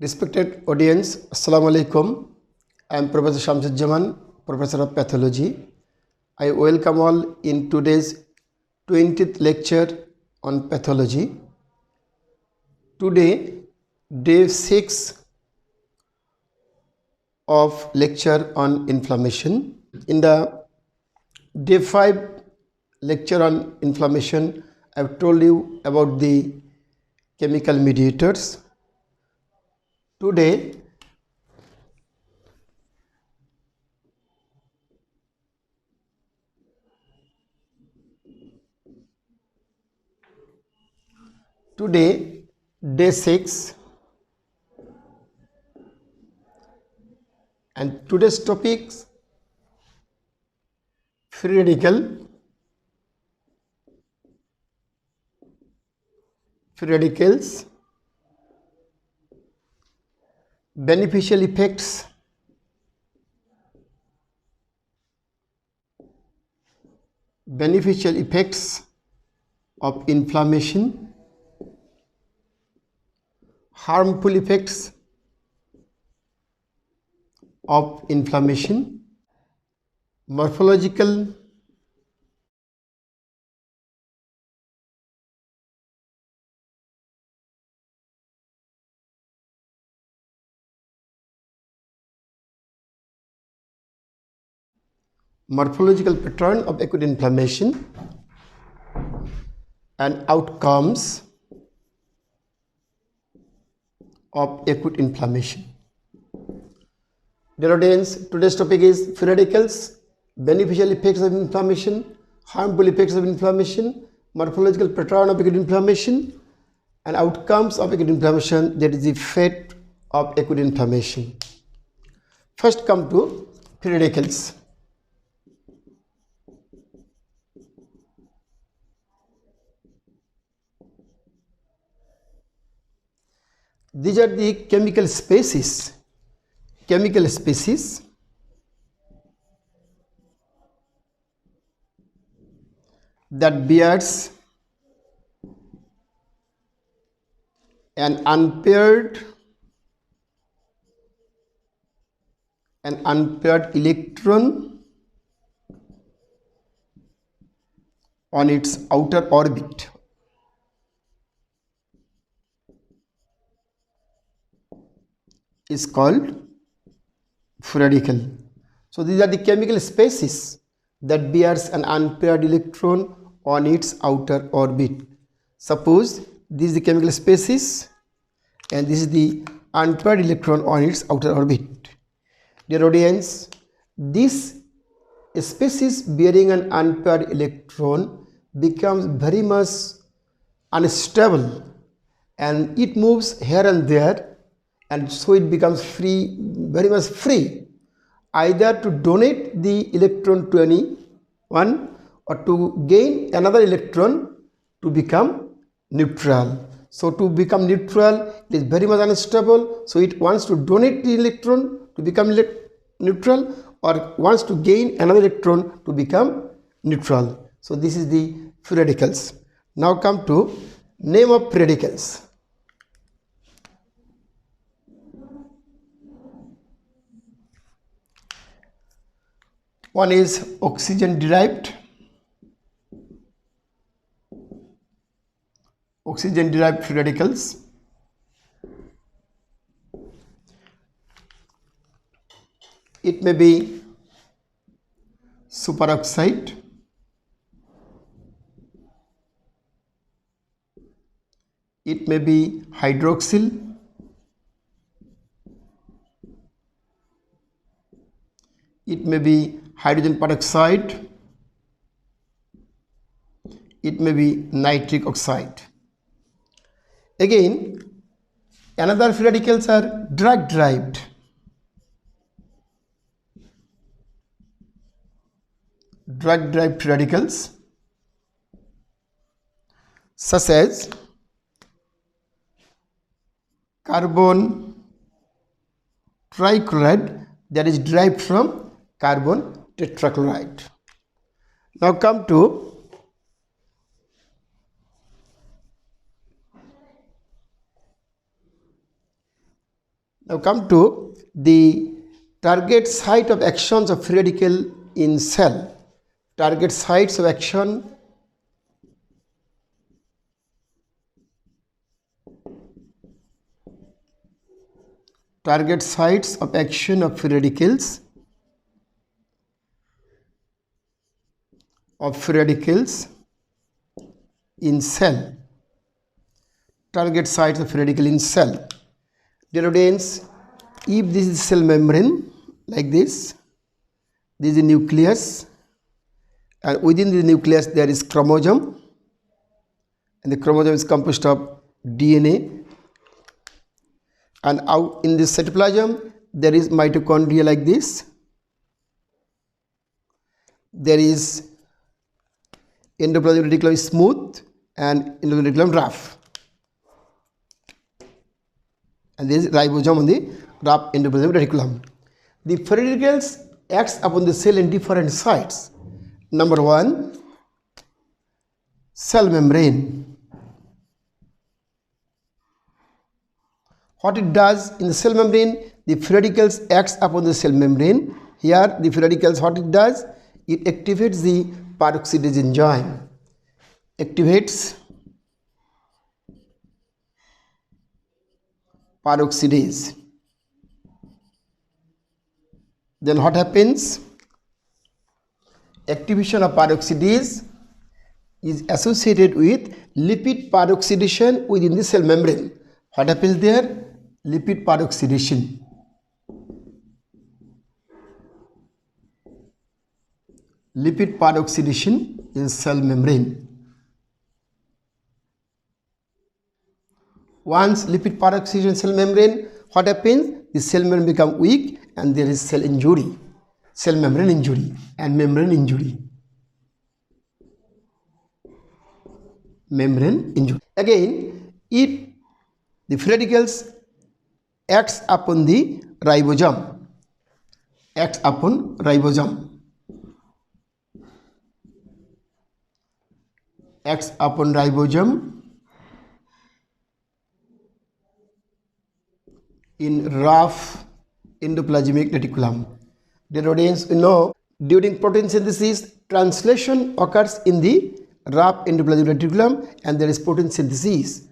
Respected audience, Assalamu alaikum. I am Professor Shamsuzzaman, Professor of Pathology. I welcome all in today's 20th lecture on pathology. Today, day 6 of lecture on inflammation. In the day 5 lecture on inflammation, I have told you about the chemical mediators. Today, day 6, and today's topics: free radicals, beneficial effects of inflammation, harmful effects of inflammation, morphological, pattern of acute inflammation, and outcomes of acute inflammation. Dear audience, today's topic is free radicals, beneficial effects of inflammation, harmful effects of inflammation, morphological pattern of acute inflammation, and outcomes of acute inflammation, that is the fate of acute inflammation. First come to free radicals. These are the chemical species that bears an unpaired electron on its outer orbit. Is called free radical. So these are the chemical species that bears an unpaired electron on its outer orbit. Suppose this is the chemical species and this is the unpaired electron on its outer orbit. Dear audience, this species bearing an unpaired electron becomes very much unstable and it moves here and there, and so it becomes free, very much free, either to donate the electron to anyone or to gain another electron to become neutral. So to become neutral, it is very much unstable, so it wants to donate the electron to become neutral or wants to gain another electron to become neutral. So this is the free radicals. Now come to name of free radicals. One is oxygen derived free radicals. It may be superoxide, it may be hydroxyl, it may be hydrogen peroxide, it may be nitric oxide. Again, another free radicals are drug derived. Free radicals such as carbon trichloride, that is derived from carbon tetrachloride. Now come to Now come to the target site of actions of free radical in cell. Target sites of action of free radicals in cell. Target sites of free radical in cell. Dear audience, if this is cell membrane like this is a nucleus, and within the nucleus there is chromosome, and the chromosome is composed of DNA, and out in this cytoplasm there is mitochondria like this, there is endoplasmic reticulum is smooth and endoplasmic reticulum rough, and there is ribosome on the rough endoplasmic reticulum. The free radicals acts upon the cell in different sites. Number one, cell membrane. What it does in the cell membrane, the free radicals acts upon the cell membrane. Here the free radicals, what it does, it activates the peroxidase enzyme. Activates peroxidase. Then what happens? Activation of peroxidase is associated with lipid peroxidation within the cell membrane. What happens there? Lipid peroxidation. Lipid peroxidation in cell membrane. Once lipid peroxidation in cell membrane, what happens? The cell membrane become weak and there is cell injury, cell membrane injury and membrane injury. Membrane injury. Again, if the free radicals acts upon the ribosome, acts upon ribosome, acts upon ribosome in rough endoplasmic reticulum. Dear audience, you know, during protein synthesis, translation occurs in the rough endoplasmic reticulum and there is protein synthesis.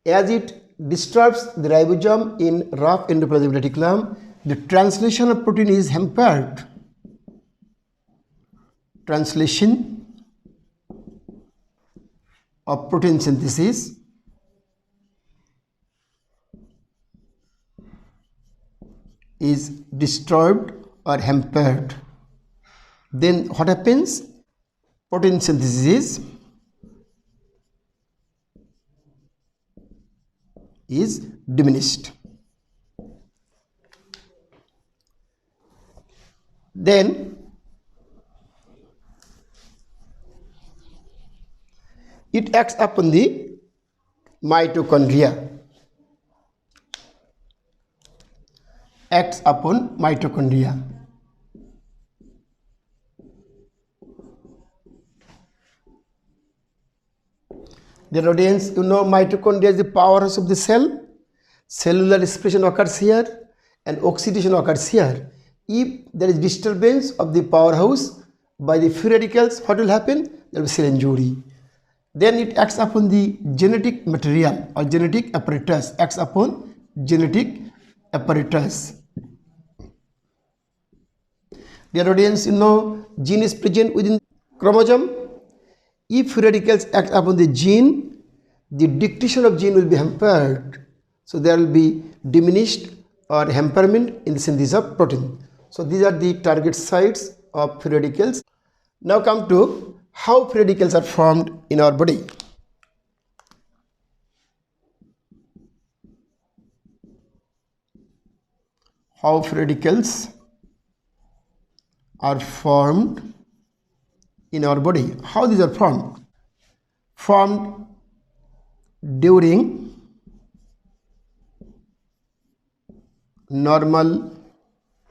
As it disturbs the ribosome in rough endoplasmic reticulum, the translation of protein is hampered. Translation of protein synthesis is disturbed or hampered. Then what happens? Protein synthesis is diminished. Then it acts upon the mitochondria. Acts upon mitochondria. Dear audience, you know mitochondria is the powerhouse of the cell. Cellular respiration occurs here and oxidation occurs here. If there is disturbance of the powerhouse by the free radicals, what will happen? There will be cell injury. Then it acts upon the genetic material or genetic apparatus. Acts upon genetic apparatus. Dear audience, you know gene is present within chromosome. If free radicals act upon the gene, the dictation of gene will be hampered. So there will be diminished or hamperment in the synthesis of protein. So these are the target sites of free radicals. Now come to how free radicals are formed in our body. How free radicals are formed in our body. How these are formed? Formed during normal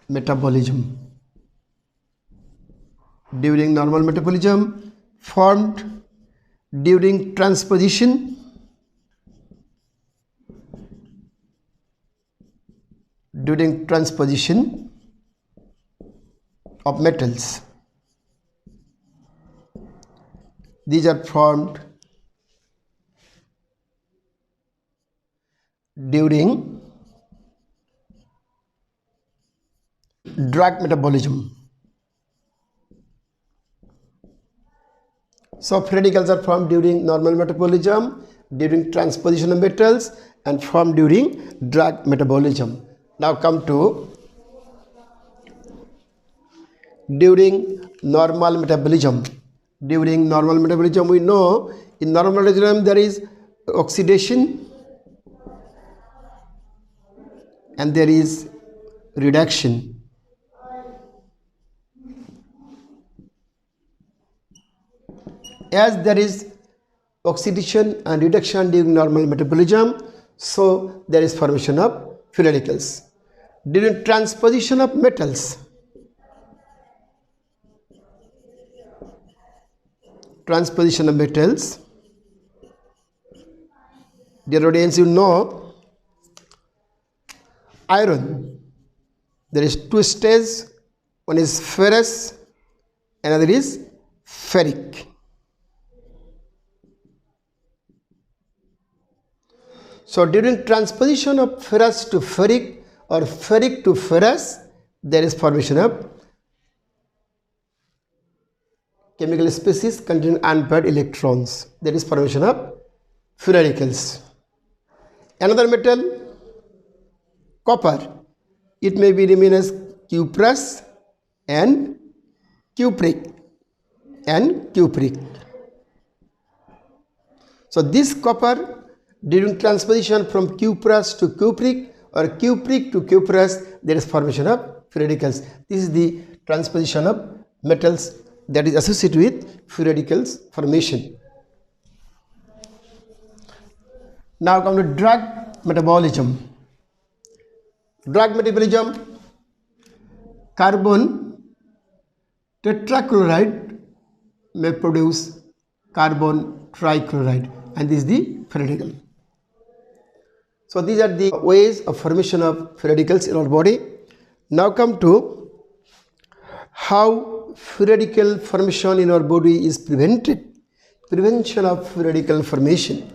metabolism. During normal metabolism, formed during transposition, during transposition of metals. These are formed during drug metabolism. So free radicals are formed during normal metabolism, during transposition of metals, and formed during drug metabolism. Now come to during normal metabolism. During normal metabolism, we know in normal metabolism there is oxidation and there is reduction. As there is oxidation and reduction during normal metabolism, so there is formation of free radicals. During transposition of metals, dear audience, you know iron, there is two stages, one is ferrous, another is ferric. So during transposition of ferrous to ferric or ferric to ferrous, there is formation of chemical species containing unpaired electrons. There is formation of free radicals. Another metal, copper, it may be remain as cuprous and cupric So this copper, during transposition from cuprous to cupric or cupric to cuprous, there is formation of free radicals. This is the transposition of metals that is associated with free radicals formation. Now come to drug metabolism. Drug metabolism, carbon tetrachloride may produce carbon trichloride, and this is the free radical. So these are the ways of formation of free radicals in our body. Now come to how free radical formation in our body is prevented. Prevention of free radical formation.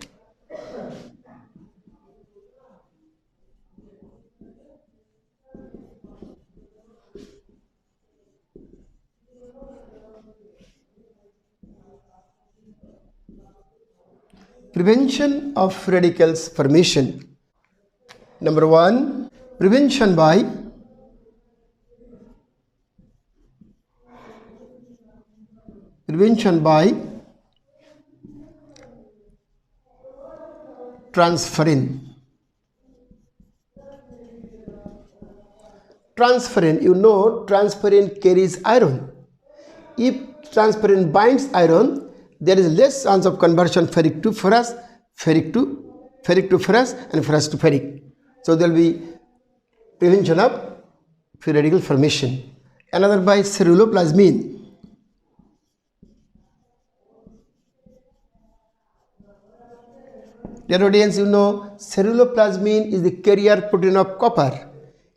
Prevention of free radicals formation. Number one, prevention by transferrin. Transferrin, you know, transferrin carries iron. If transferrin binds iron, there is less chance of conversion ferric to ferrous, ferric to ferrous, and ferrous to ferric. So there will be prevention of free radical formation. Another by ceruloplasmin. Dear audience, you know ceruloplasmin is the carrier protein of copper.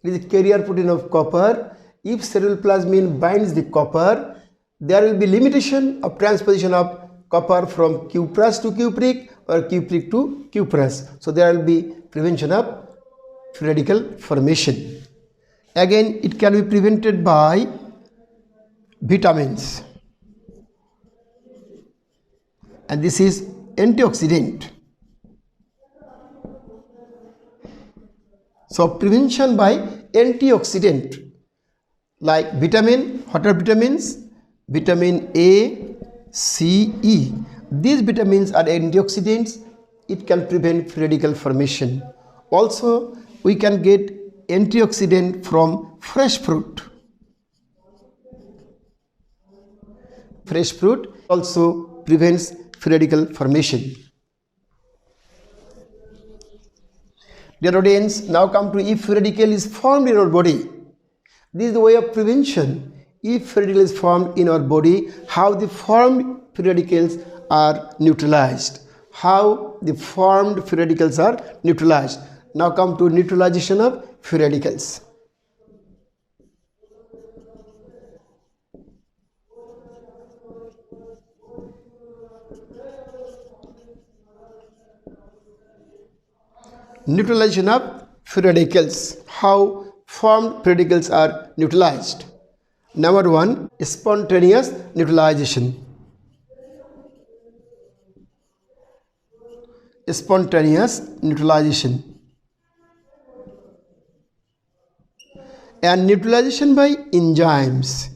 It is the carrier protein of copper. If ceruloplasmin binds the copper, there will be limitation of transposition of copper from cuprous to cupric or cupric to cuprous. So there will be prevention of free radical formation. Again, it can be prevented by vitamins, and this is antioxidant. So prevention by antioxidant like vitamin, what are vitamins? Vitamin A, C, E. These vitamins are antioxidants. It can prevent free radical formation. Also, we can get antioxidant from fresh fruit. Fresh fruit also prevents free radical formation. Dear audience, now come to if free radical is formed in our body. This is the way of prevention. If free radical is formed in our body, how the formed free radicals are neutralized. How the formed free radicals are neutralized. Now come to neutralization of free radicals. Neutralization of free radicals. How formed free radicals are neutralized? Number one, spontaneous neutralization. Spontaneous neutralization. And neutralization by enzymes.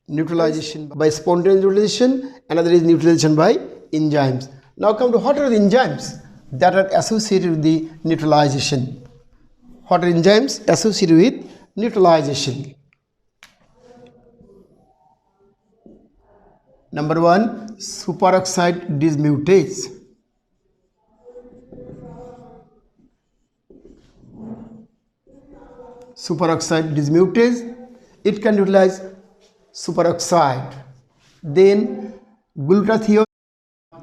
Neutralization by spontaneous neutralization, another is neutralization by enzymes. Now come to what are the enzymes that are associated with the neutralization? What are enzymes associated with neutralization? Number one, superoxide dismutase. Superoxide dismutase, it can neutralize superoxide. Then glutathione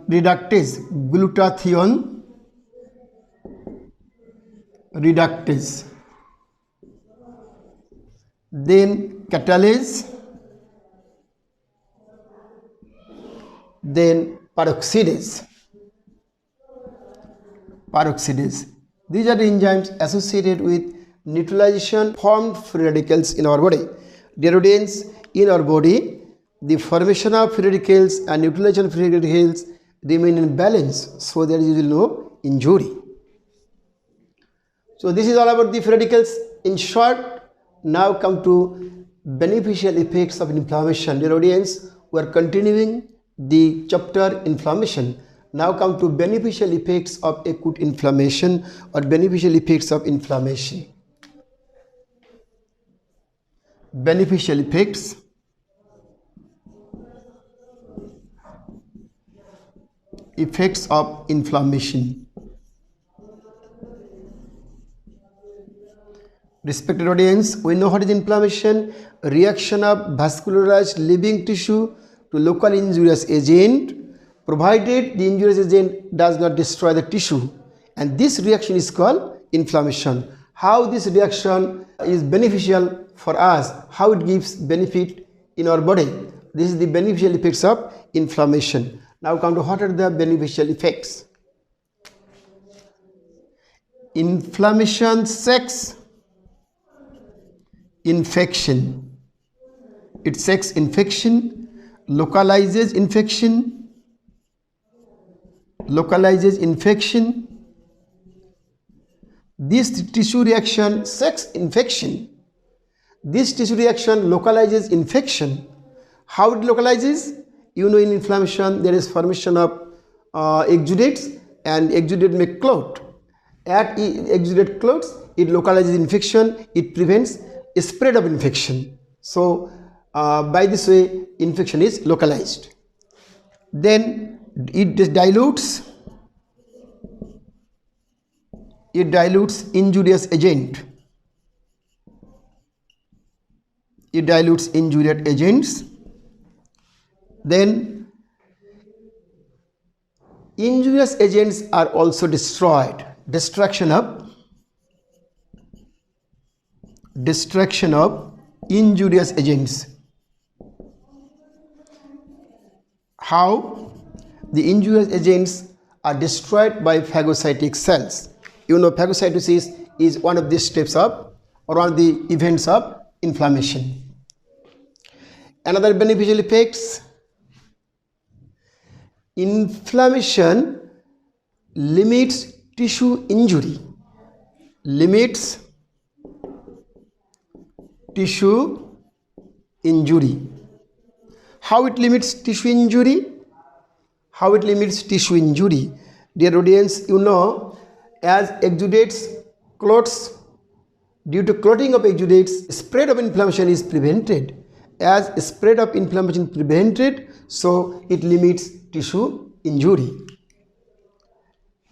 reductase, glutathione reductase. Then catalase, then peroxidase. Peroxidase. These are the enzymes associated with neutralization formed free radicals in our body. Dear audience, in our body, the formation of free radicals and neutralization of free radicals remain in balance, so there is usually no injury. So this is all about the free radicals. In short, now come to beneficial effects of inflammation. Dear audience, we are continuing the chapter inflammation. Now come to beneficial effects of acute inflammation or beneficial effects of inflammation. Beneficial effects of inflammation. Respected audience, we know what is inflammation: reaction of vascularized living tissue to local injurious agent, provided the injurious agent does not destroy the tissue, and this reaction is called inflammation. How this reaction is beneficial for us, how it gives benefit in our body. This is the beneficial effects of inflammation. Now come to what are the beneficial effects. Inflammation seeks infection. It seeks infection, localizes infection. This tissue reaction seeks infection. This tissue reaction localizes infection. How it localizes? You know, in inflammation there is formation of exudates, and exudate make clot. At exudate clots, it localizes infection, it prevents spread of infection. So by this way infection is localized. Then it dilutes injurious agent. It dilutes injurious agents. Then injurious agents are also destroyed. Destruction of injurious agents. How? The injurious agents are destroyed by phagocytic cells. You know, phagocytosis is one of the steps of, or one of the events of inflammation. Another beneficial effects: inflammation limits tissue injury. Limits tissue injury. How it limits tissue injury? How it limits tissue injury? Dear audience, you know, as exudates clots, due to clotting of exudates, spread of inflammation is prevented. As spread of inflammation prevented, so it limits tissue injury.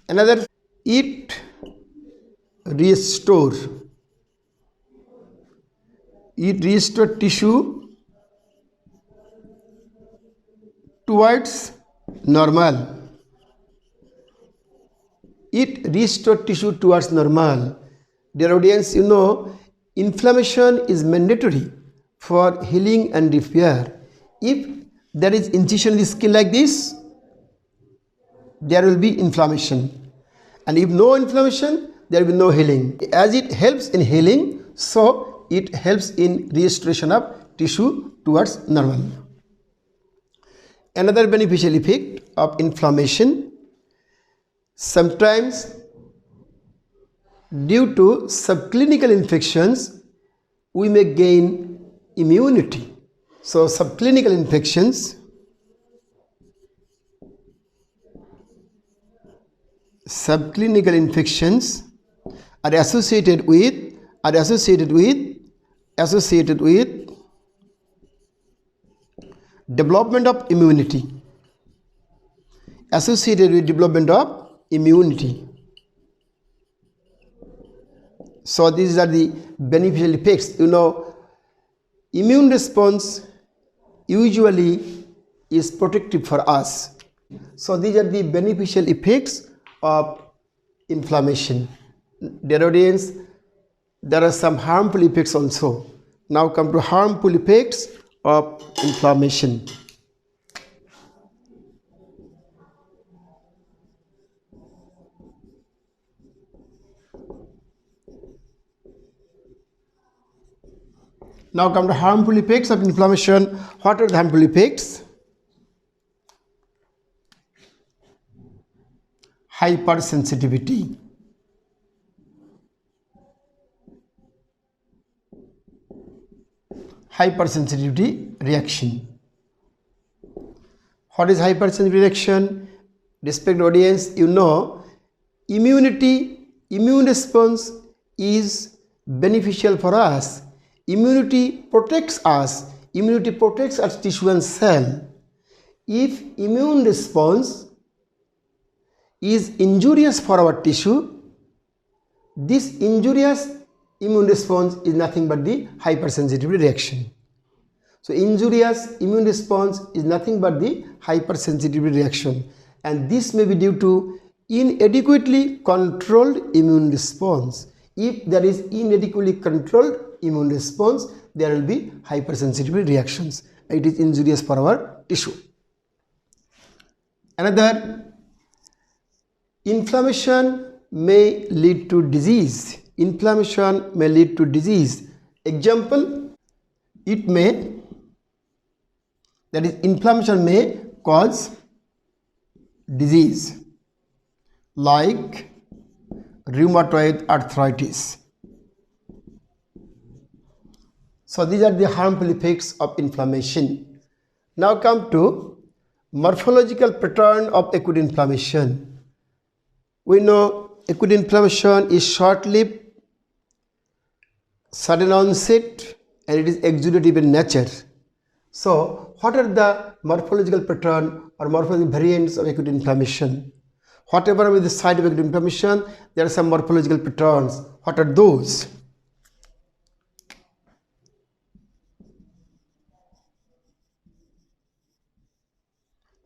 Another, it restore tissue towards normal. It restore tissue towards normal. Dear audience, you know, inflammation is mandatory for healing and repair. If there is incision in the skin like this, there will be inflammation. And if no inflammation, there will be no healing. As it helps in healing, so it helps in restoration of tissue towards normal. Another beneficial effect of inflammation, sometimes due to subclinical infections, we may gain immunity. So subclinical infections are associated with development of immunity. So these are the beneficial effects. Immune response usually is protective for us. So these are the beneficial effects of inflammation. Dear audience, there are some harmful effects also. Now come to harmful effects of inflammation. Now come to harmful effects of inflammation. What are the harmful effects? Hypersensitivity. Hypersensitivity reaction. What is hypersensitivity reaction? Respected audience, immune response is beneficial for us. Immunity protects us. Immunity protects our tissue and cell. If immune response is injurious for our tissue, this injurious immune response is nothing but the hypersensitivity reaction. So injurious immune response is nothing but the hypersensitivity reaction, and this may be due to inadequately controlled immune response. If there is inadequately controlled immune response, there will be hypersensitivity reactions. It is injurious for our tissue. Another, inflammation may lead to disease. Inflammation may lead to disease. Example, inflammation may cause disease like rheumatoid arthritis. So these are the harmful effects of inflammation. Now come to morphological pattern of acute inflammation. We know acute inflammation is short-lived, sudden onset, and it is exudative in nature. So what are the morphological pattern or morphological variants of acute inflammation? Whatever is the site of acute inflammation, there are some morphological patterns. What are those?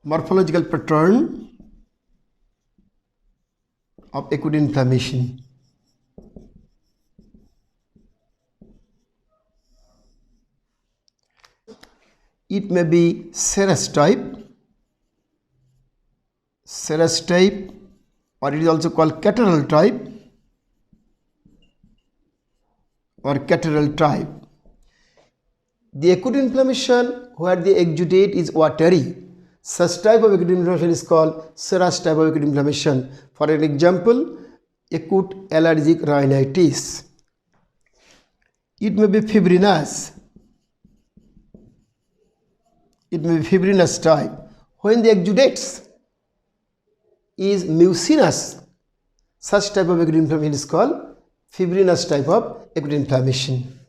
Morphological pattern of acute inflammation. It may be serous type, or it is also called catarrhal type or catarrhal type. The acute inflammation where the exudate is watery, such type of acute inflammation is called serous type of acute inflammation. For an example, acute allergic rhinitis. It may be fibrinous. It may be fibrinous type. When the exudates is mucinous, such type of acute inflammation is called fibrinous type of acute inflammation.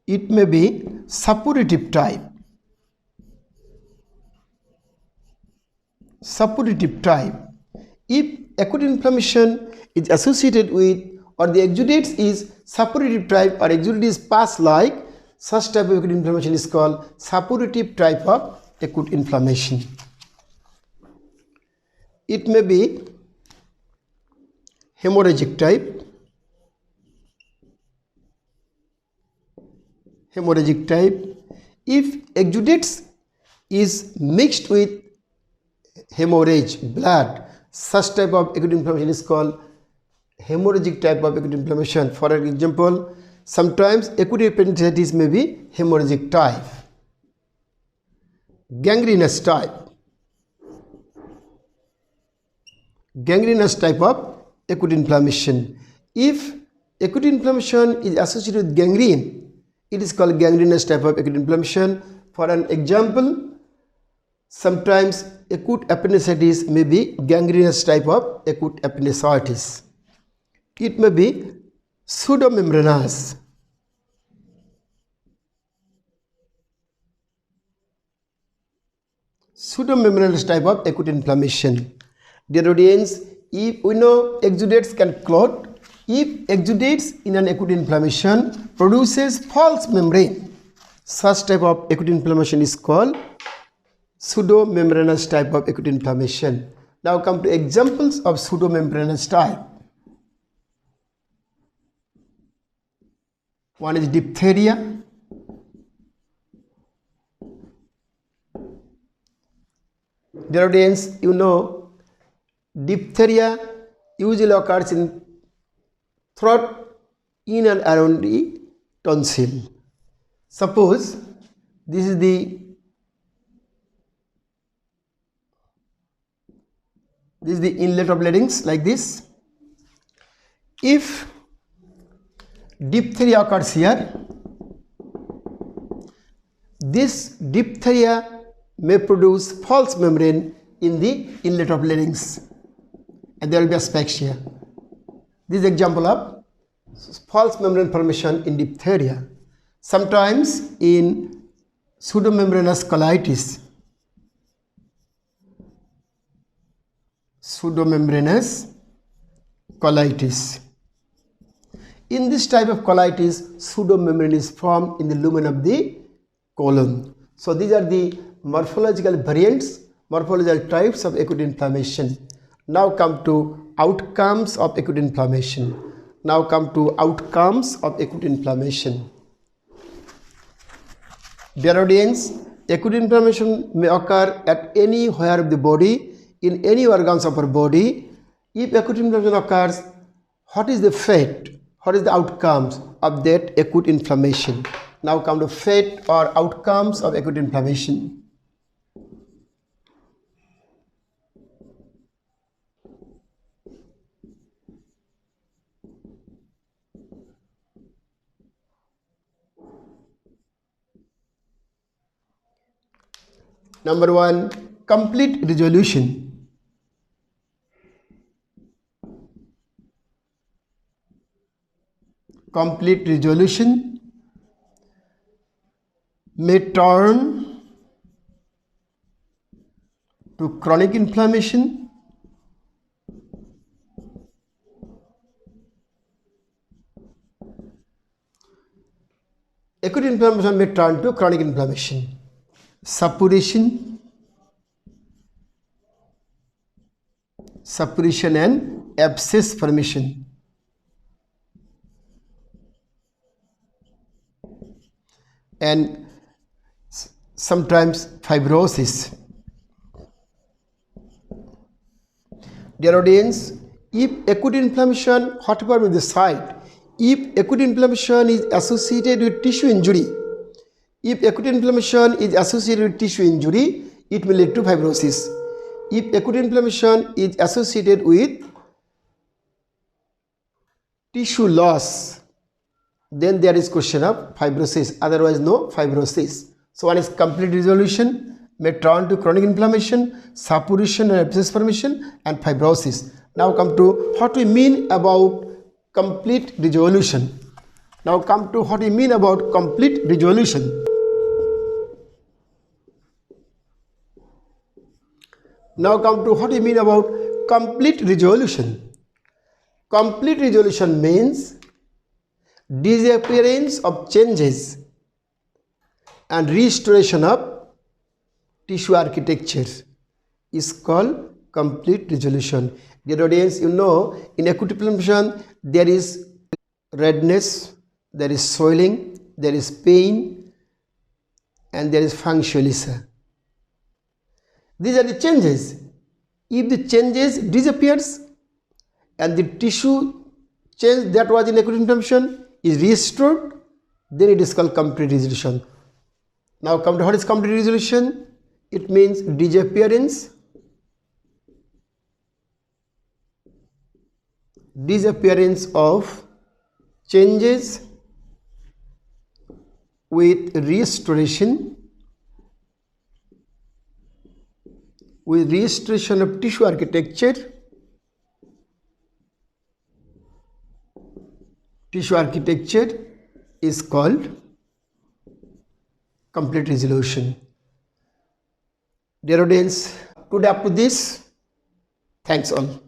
It may be suppurative type. If acute inflammation is associated with or the exudates is suppurative type or exudates pass like, such type of acute inflammation is called suppurative type of acute inflammation. It may be hemorrhagic type. If exudates is mixed with hemorrhage, blood, such type of acute inflammation is called hemorrhagic type of acute inflammation. For example, sometimes acute appendicitis may be hemorrhagic type, gangrenous type of acute inflammation. If acute inflammation is associated with gangrene, it is called gangrenous type of acute inflammation. For an example, sometimes acute appendicitis may be gangrenous type of acute appendicitis. It may be pseudomembranous. Pseudomembranous type of acute inflammation. Dear audience, if we know exudates can clot, if exudates in an acute inflammation produces false membrane, such type of acute inflammation is called pseudomembranous type of acute inflammation. Now come to examples of pseudomembranous type. One is diphtheria. Dear audience, you know diphtheria usually occurs in throat, in and around the tonsil. Suppose this is the inlet of larynx like this. If diphtheria occurs here, this diphtheria may produce false membrane in the inlet of larynx and there will be asphyxia. This is example of false membrane formation in diphtheria. Sometimes in pseudomembranous colitis, in this type of colitis, pseudomembrane is formed in the lumen of the colon. So these are the morphological variants, morphological types of acute inflammation. Now come to outcomes of acute inflammation. Dear audience, acute inflammation may occur at anywhere of the body, in any organs of our body. If acute inflammation occurs, what is the fate? What is the outcomes of that acute inflammation? Now come to fate or outcomes of acute inflammation. Number 1, complete resolution. Complete resolution may turn to chronic inflammation. Acute inflammation may turn to chronic inflammation. Suppuration and abscess formation. And sometimes fibrosis. Dear audience, if acute inflammation, whatever may be the site, if acute inflammation is associated with tissue injury, it may lead to fibrosis. If acute inflammation is associated with tissue loss, then there is question of fibrosis, otherwise no fibrosis. So one is complete resolution, may turn to chronic inflammation, suppuration and abscess formation, and fibrosis. Now come to what we mean about complete resolution. Complete resolution means disappearance of changes and restoration of tissue architecture is called complete resolution. Dear audience, you know in acute inflammation there is redness, there is swelling, there is pain, and there is functionalism. These are the changes. If the changes disappears and the tissue change that was in acute inflammation is restored, then it is called complete resolution. Now come to what is complete resolution? It means disappearance of changes with restoration of tissue architecture. Tissue architecture is called complete resolution. Dear audience, today up to this. Thanks all.